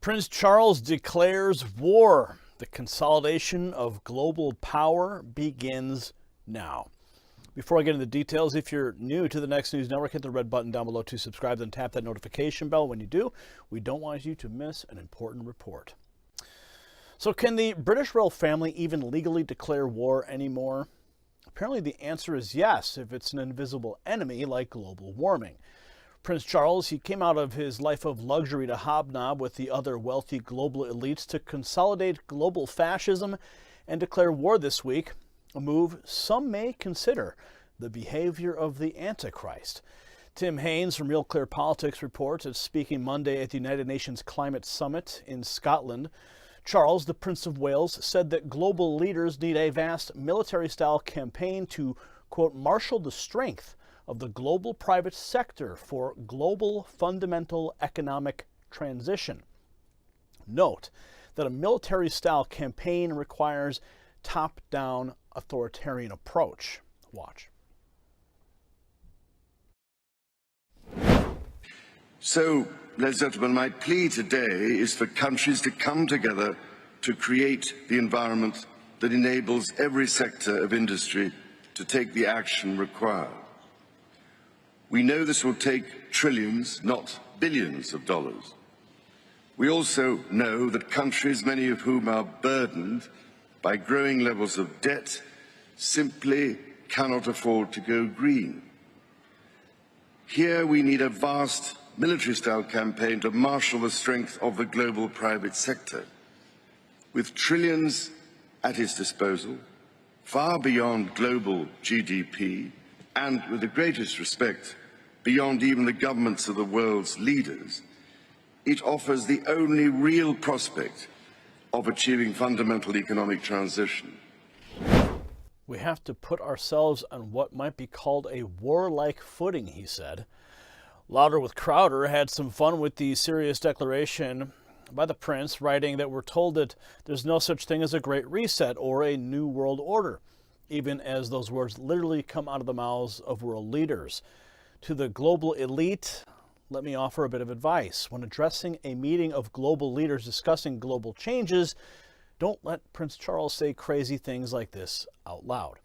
Prince Charles declares war. The consolidation of global power begins now. Before I get into the details, if you're new to the Next News Network, hit the red button down below to subscribe, then tap that notification bell. When you do, we don't want you to miss an important report. So can the British royal family even legally declare war anymore? Apparently the answer is yes, if it's an invisible enemy like global warming. Prince Charles, he came out of his life of luxury to hobnob with the other wealthy global elites to consolidate global fascism and declare war this week, a move some may consider the behavior of the Antichrist. Tim Haines from Real Clear Politics reports that speaking Monday at the United Nations Climate Summit in Scotland, Charles, the Prince of Wales, said that global leaders need a vast military-style campaign to, quote, marshal the strength of the global private sector for global fundamental economic transition. Note that a military-style campaign requires top-down authoritarian approach. Watch. So, ladies and gentlemen, my plea today is for countries to come together to create the environment that enables every sector of industry to take the action required. We know this will take trillions, not billions of dollars. We also know that countries, many of whom are burdened by growing levels of debt, simply cannot afford to go green. Here we need a vast military-style campaign to marshal the strength of the global private sector. With trillions at its disposal, far beyond global GDP, and with the greatest respect, beyond even the governments of the world's leaders, it offers the only real prospect of achieving fundamental economic transition. We have to put ourselves on what might be called a warlike footing, he said. Louder with Crowder had some fun with the serious declaration by the prince, writing that we're told that there's no such thing as a great reset or a new world order, even as those words literally come out of the mouths of world leaders. To the global elite, let me offer a bit of advice. When addressing a meeting of global leaders discussing global changes, don't let Prince Charles say crazy things like this out loud.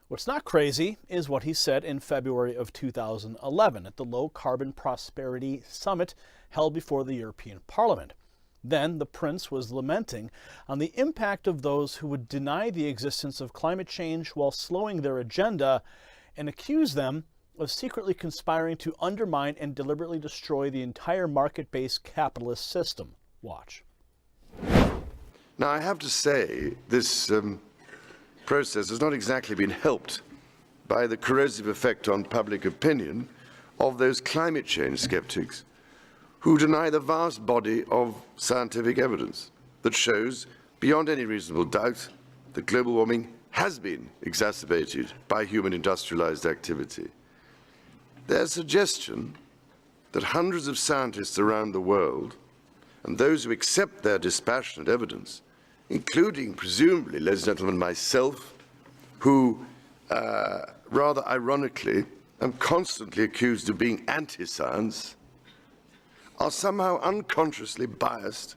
What's not crazy is what he said in February of 2011 at the Low Carbon Prosperity Summit held before the European Parliament. Then the prince was lamenting on the impact of those who would deny the existence of climate change while slowing their agenda and accuse them of secretly conspiring to undermine and deliberately destroy the entire market-based capitalist system. Watch. Now, I have to say, this process has not exactly been helped by the corrosive effect on public opinion of those climate change skeptics who deny the vast body of scientific evidence that shows, beyond any reasonable doubt, that global warming has been exacerbated by human industrialized activity. Their suggestion that hundreds of scientists around the world, and those who accept their dispassionate evidence, including, presumably, ladies and gentlemen, myself, who, rather ironically, am constantly accused of being anti-science, are somehow unconsciously biased,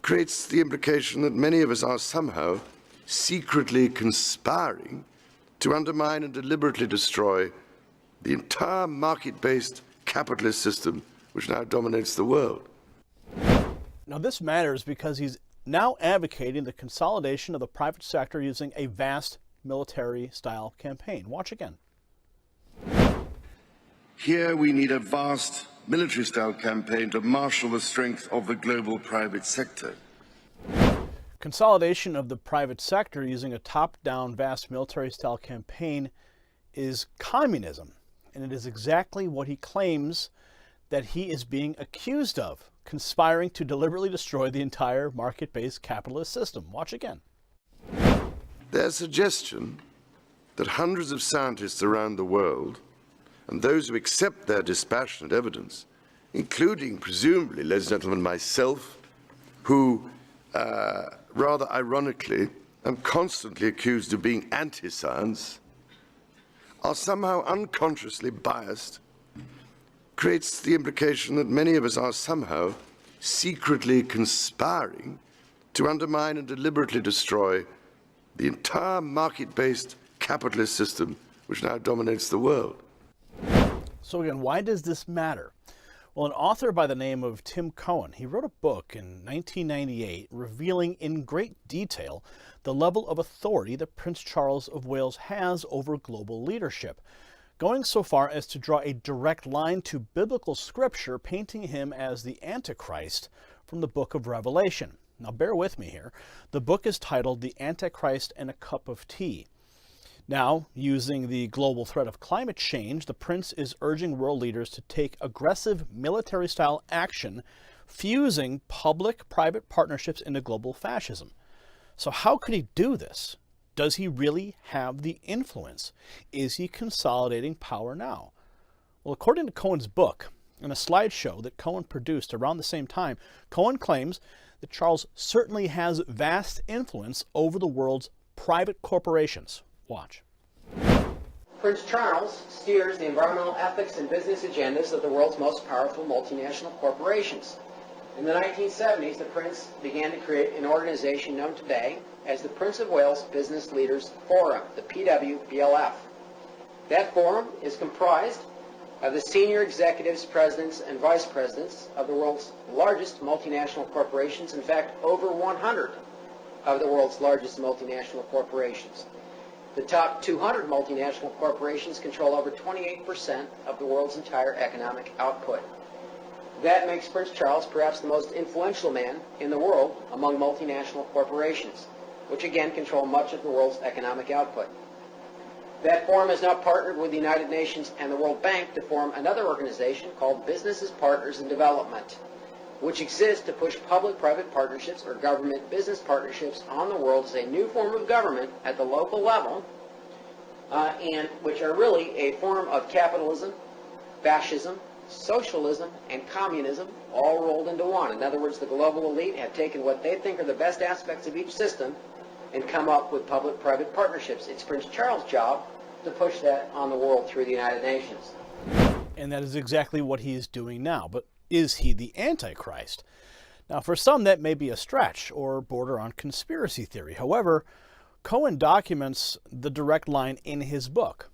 creates the implication that many of us are somehow secretly conspiring to undermine and deliberately destroy the entire market-based capitalist system which now dominates the world. Now this matters because he's now advocating the consolidation of the private sector using a vast military-style campaign. Watch again. Here we need a vast military-style campaign to marshal the strength of the global private sector. Consolidation of the private sector using a top-down vast military-style campaign is communism, and it is exactly what he claims that he is being accused of, conspiring to deliberately destroy the entire market-based capitalist system. Watch again. Their suggestion that hundreds of scientists around the world, and those who accept their dispassionate evidence, including, presumably, ladies and gentlemen, myself, who, rather ironically, am constantly accused of being anti-science, are somehow unconsciously biased, creates the implication that many of us are somehow secretly conspiring to undermine and deliberately destroy the entire market-based capitalist system which now dominates the world. So again, why does this matter? Well, an author by the name of Tim Cohen, he wrote a book in 1998 revealing in great detail the level of authority that Prince Charles of Wales has over global leadership, going so far as to draw a direct line to biblical scripture, painting him as the Antichrist from the book of Revelation. Now, bear with me here. The book is titled The Antichrist and a Cup of Tea. Now, using the global threat of climate change, the prince is urging world leaders to take aggressive military-style action, fusing public-private partnerships into global fascism. So how could he do this? Does he really have the influence? Is he consolidating power now? Well, according to Cohen's book, in a slideshow that Cohen produced around the same time, Cohen claims that Charles certainly has vast influence over the world's private corporations. Watch. Prince Charles steers the environmental ethics and business agendas of the world's most powerful multinational corporations. In the 1970s, the Prince began to create an organization known today as the Prince of Wales Business Leaders Forum, the PWBLF. That forum is comprised of the senior executives, presidents, and vice presidents of the world's largest multinational corporations, in fact, over 100 of the world's largest multinational corporations. The top 200 multinational corporations control over 28% of the world's entire economic output. That makes Prince Charles perhaps the most influential man in the world among multinational corporations, which again control much of the world's economic output. That forum has now partnered with the United Nations and the World Bank to form another organization called Businesses, Partners in Development, which exists to push public-private partnerships or government-business partnerships on the world as a new form of government at the local level, and which are really a form of capitalism, fascism, socialism, and communism all rolled into one. In other words, the global elite have taken what they think are the best aspects of each system and come up with public-private partnerships. It's Prince Charles' job to push that on the world through the United Nations. And that is exactly what he is doing now. But is he the Antichrist? Now, for some, that may be a stretch or border on conspiracy theory. However, Cohen documents the direct line in his book.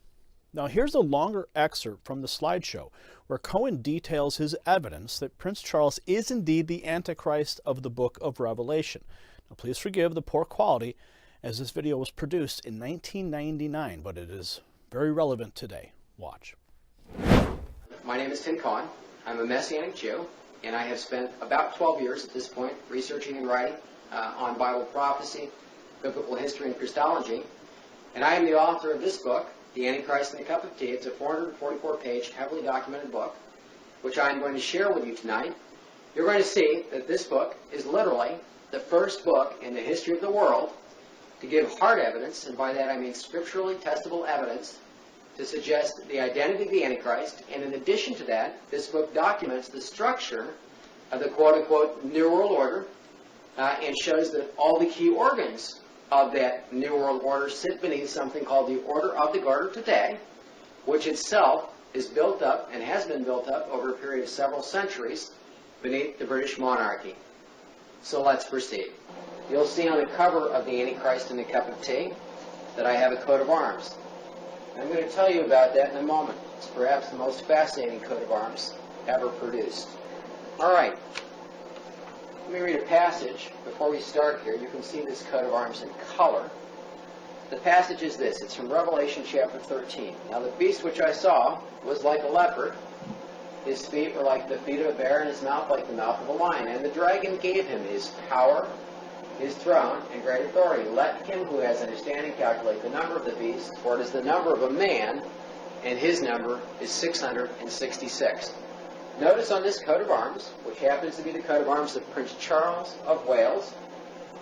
Now, here's a longer excerpt from the slideshow where Cohen details his evidence that Prince Charles is indeed the Antichrist of the book of Revelation. Now, please forgive the poor quality, as this video was produced in 1999, but it is very relevant today. Watch. My name is Tim Cohen. I'm a Messianic Jew, and I have spent about 12 years at this point researching and writing on Bible prophecy, biblical history, and Christology. And I am the author of this book, The Antichrist and a Cup of Tea. It's a 444-page, heavily documented book, which I'm going to share with you tonight. You're going to see that this book is literally the first book in the history of the world to give hard evidence, and by that I mean scripturally testable evidence, to suggest the identity of the Antichrist. And in addition to that, this book documents the structure of the quote-unquote New World Order and shows that all the key organs of that New World Order sit beneath something called the Order of the Garter today, which itself is built up and has been built up over a period of several centuries beneath the British monarchy. So let's proceed. You'll see on the cover of The Antichrist and a Cup of Tea that I have a coat of arms. I'm going to tell you about that in a moment. It's perhaps the most fascinating coat of arms ever produced. All right. Let me read a passage before we start here. You can see this coat of arms in color. The passage is this. It's from Revelation chapter 13. Now the beast which I saw was like a leopard. His feet were like the feet of a bear, and his mouth like the mouth of a lion. And the dragon gave him his power, his throne, and great authority. Let him who has understanding calculate the number of the beast, for it is the number of a man, and his number is 666. Notice on this coat of arms, which happens to be the coat of arms of Prince Charles of Wales,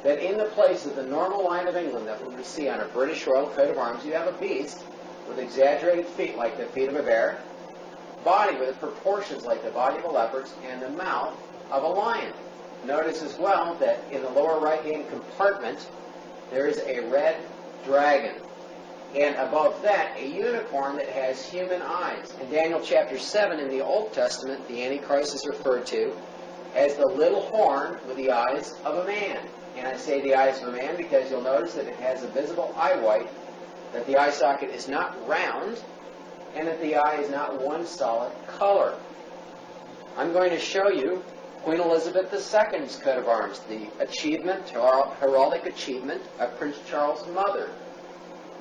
that in the place of the normal line of England that we would see on a British royal coat of arms, you have a beast with exaggerated feet like the feet of a bear, body with proportions like the body of a leopard, and the mouth of a lion. Notice as well that in the lower right-hand compartment, there is a red dragon. And above that, a unicorn that has human eyes. In Daniel chapter 7 in the Old Testament, the Antichrist is referred to as the little horn with the eyes of a man. And I say the eyes of a man because you'll notice that it has a visible eye white, that the eye socket is not round, and that the eye is not one solid color. I'm going to show you Queen Elizabeth II's coat of arms, the achievement, heraldic achievement of Prince Charles' mother.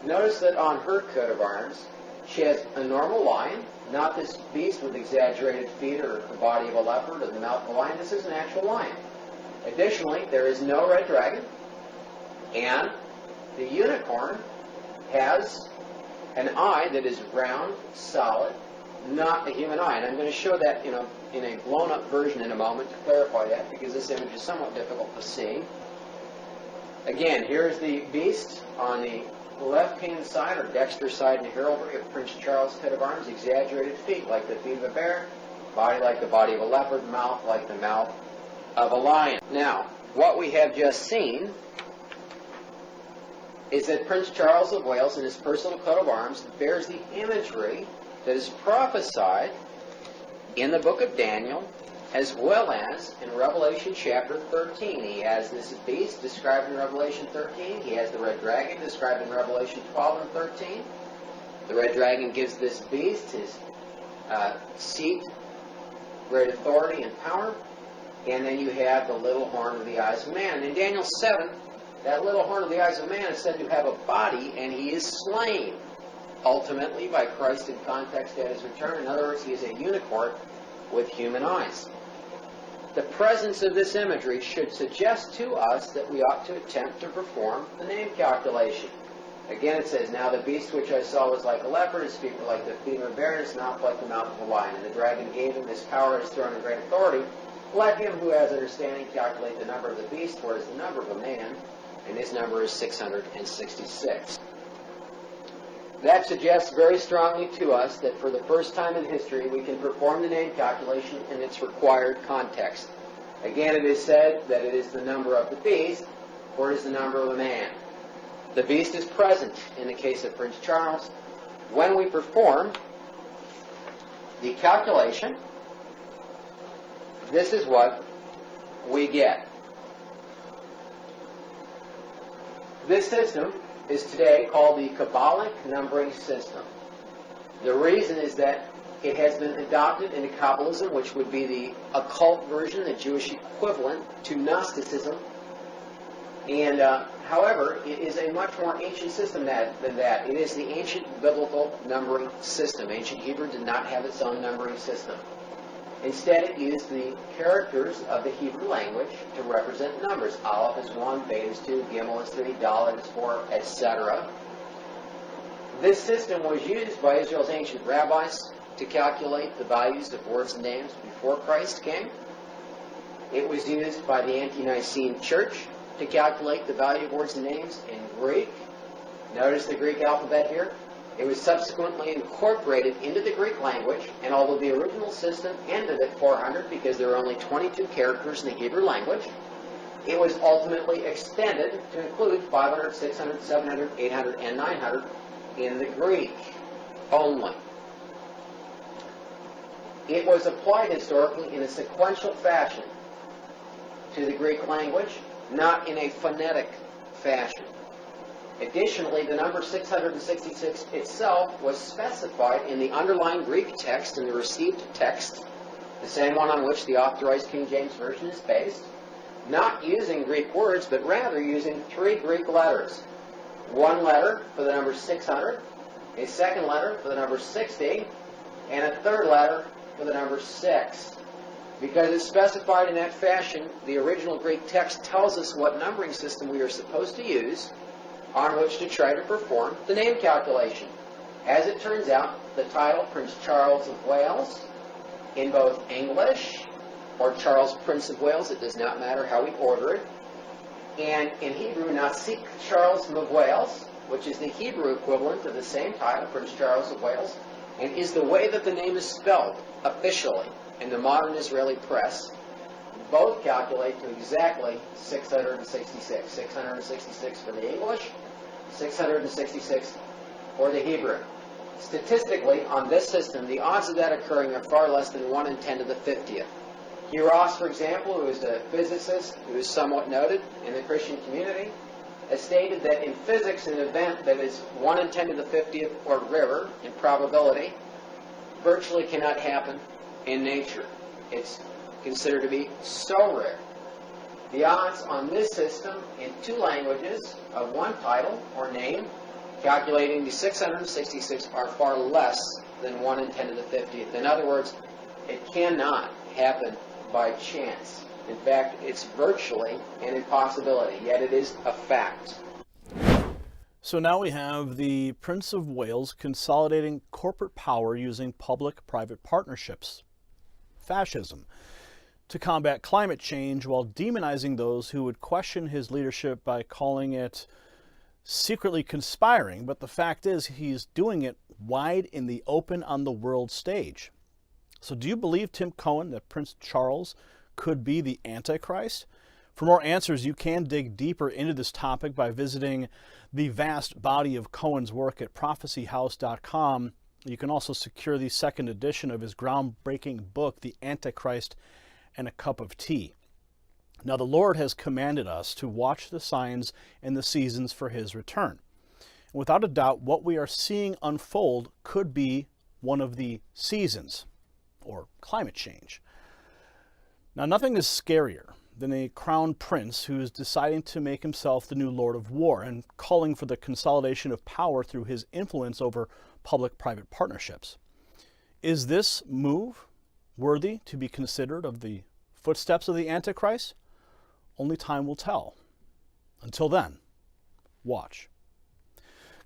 Notice that on her coat of arms, she has a normal lion, not this beast with exaggerated feet or the body of a leopard or the mouth of a lion. This is an actual lion. Additionally, there is no red dragon, and the unicorn has an eye that is round, solid, not a human eye. And I'm going to show that in a blown-up version in a moment to clarify that, because this image is somewhat difficult to see. Again, here's the beast on the left-hand side, or dexter side in the heraldry of Prince Charles' coat of arms. Exaggerated feet like the feet of a bear, body like the body of a leopard, mouth like the mouth of a lion. Now, what we have just seen is that Prince Charles of Wales, in his personal coat of arms, bears the imagery that is prophesied in the book of Daniel, as well as in Revelation chapter 13. He has this beast described in Revelation 13. He has the red dragon described in Revelation 12 and 13. The red dragon gives this beast his seat, great authority and power. And then you have the little horn of the eyes of man. And in Daniel 7, that little horn of the eyes of man is said to have a body, and he is slain, ultimately, by Christ in context at his return. In other words, he is a unicorn with human eyes. The presence of this imagery should suggest to us that we ought to attempt to perform the name calculation. Again, it says, "Now the beast which I saw was like a leopard, his feet were like the feet of a bear, and his mouth like the mouth of a lion. And the dragon gave him this power, his throne, and great authority. Let him who has understanding calculate the number of the beast, for it is the number of a man, and his number is 666. That suggests very strongly to us that for the first time in history we can perform the name calculation in its required context. Again, it is said that it is the number of the beast, for it is the number of a man. The beast is present in the case of Prince Charles. When we perform the calculation, this is what we get. This system is today called the Kabbalic numbering system. The reason is that it has been adopted into Kabbalism, which would be the occult version, the Jewish equivalent to Gnosticism. And however, it is a much more ancient system than that. It is the ancient biblical numbering system. Ancient Hebrew did not have its own numbering system. Instead, it used the characters of the Hebrew language to represent numbers. Aleph is 1, Beta is 2, Gimel is 3, Dalet is 4, etc. This system was used by Israel's ancient rabbis to calculate the values of words and names before Christ came. It was used by the Ante-Nicene Church to calculate the value of words and names in Greek. Notice the Greek alphabet here. It was subsequently incorporated into the Greek language, and although the original system ended at 400 because there are only 22 characters in the Hebrew language, it was ultimately extended to include 500, 600, 700, 800, and 900 in the Greek only. It was applied historically in a sequential fashion to the Greek language, not in a phonetic fashion. Additionally, the number 666 itself was specified in the underlying Greek text in the received text, the same one on which the Authorized King James Version is based, not using Greek words, but rather using 3 Greek letters. One letter for the number 600, a second letter for the number 60, and a third letter for the number 6. Because it's specified in that fashion, the original Greek text tells us what numbering system we are supposed to use on which to try to perform the name calculation. As it turns out, the title Prince Charles of Wales, in both English or Charles Prince of Wales, it does not matter how we order it, and in Hebrew, Nasik Charles of Wales, which is the Hebrew equivalent of the same title, Prince Charles of Wales, and is the way that the name is spelled officially in the modern Israeli press. Both calculate to exactly 666. 666 for the English, 666 for the Hebrew. Statistically, on this system, the odds of that occurring are far less than 1 in 10 to the 50th. Hugh Ross, for example, who is a physicist who is somewhat noted in the Christian community, has stated that in physics, an event that is 1 in 10 to the 50th or rarer in probability virtually cannot happen in nature. It's considered to be so rare. The odds on this system in 2 languages of one title or name, calculating the 666, are far less than 1 in 10 to the 50th. In other words, it cannot happen by chance. In fact, it's virtually an impossibility, yet it is a fact. So now we have the Prince of Wales consolidating corporate power using public-private partnerships. Fascism. To combat climate change while demonizing those who would question his leadership by calling it secretly conspiring, but the fact is he's doing it wide in the open on the world stage. So do you believe, Tim Cohen, that Prince Charles could be the Antichrist? For more answers, you can dig deeper into this topic by visiting the vast body of Cohen's work at prophecyhouse.com. You can also secure the second edition of his groundbreaking book, The Antichrist and a Cup of Tea. Now, the Lord has commanded us to watch the signs and the seasons for his return. And without a doubt, what we are seeing unfold could be one of the seasons, or climate change. Now, nothing is scarier than a crowned prince who is deciding to make himself the new Lord of War and calling for the consolidation of power through his influence over public-private partnerships. Is this move worthy to be considered of the footsteps of the Antichrist? Only time will tell. Until then, watch.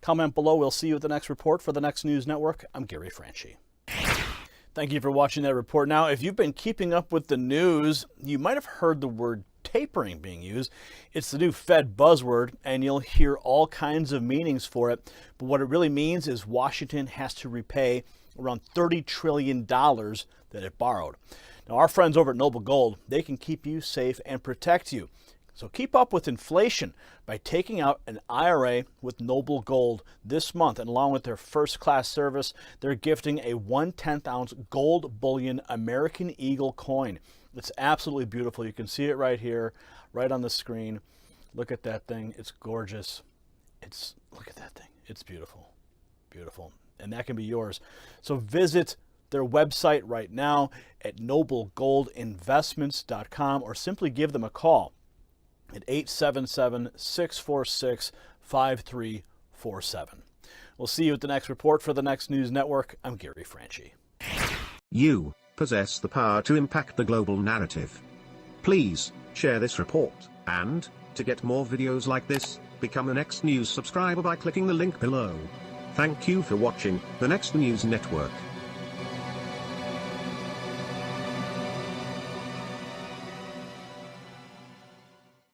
Comment below. We'll see you at the next report. For the Next News Network, I'm Gary Franchi. Thank you for watching that report. Now, if you've been keeping up with the news, you might have heard the word tapering being used. It's the new Fed buzzword, and you'll hear all kinds of meanings for it. But what it really means is Washington has to repay around $30 trillion that it borrowed. Now, our friends over at Noble Gold, they can keep you safe and protect you. So keep up with inflation by taking out an IRA with Noble Gold this month. And along with their first-class service, they're gifting a 1/10 ounce gold bullion American Eagle coin. It's absolutely beautiful. You can see it right here, right on the screen. Look at that thing. It's gorgeous. Look at that thing. It's beautiful. Beautiful. And that can be yours. So visit their website right now at noblegoldinvestments.com or simply give them a call at 877-646-5347. We'll see you at the next report. For the Next News Network, I'm Gary Franchi. You possess the power to impact the global narrative. Please share this report, and to get more videos like this, become a Next News subscriber by clicking the link below. Thank you for watching the Next News Network.